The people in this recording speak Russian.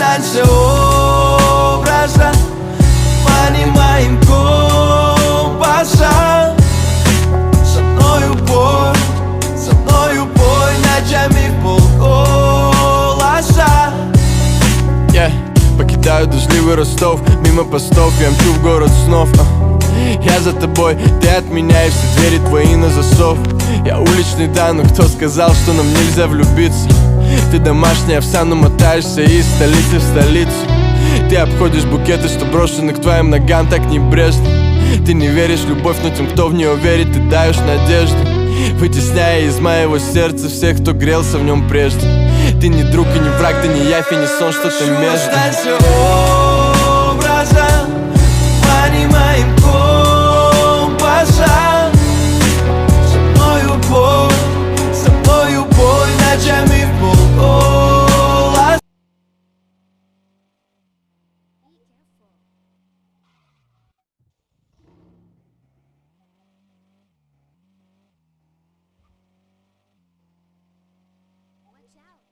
дальше образа по немым компасам. Со мною бой ночами в полголоса. Покидаю дождливый Ростов, мимо постов я мчу в город снов. Я за тобой, ты от меня, и все двери твои на засов. Я уличный, да, но кто сказал, что нам нельзя влюбиться? Ты домашняя овса, но мотаешься из столицы в столицу. Ты обходишь букеты, что брошены к твоим ногам так небрежно. Ты не веришь в любовь, но тем, кто в нее верит, ты даешь надежду, вытесняя из моего сердца всех, кто грелся в нем прежде. Ты не друг и не враг, ты не явь и не сон, что-то между. Дальше образа по немым компасам. Со мною бой ночами в полголоса. Watch out!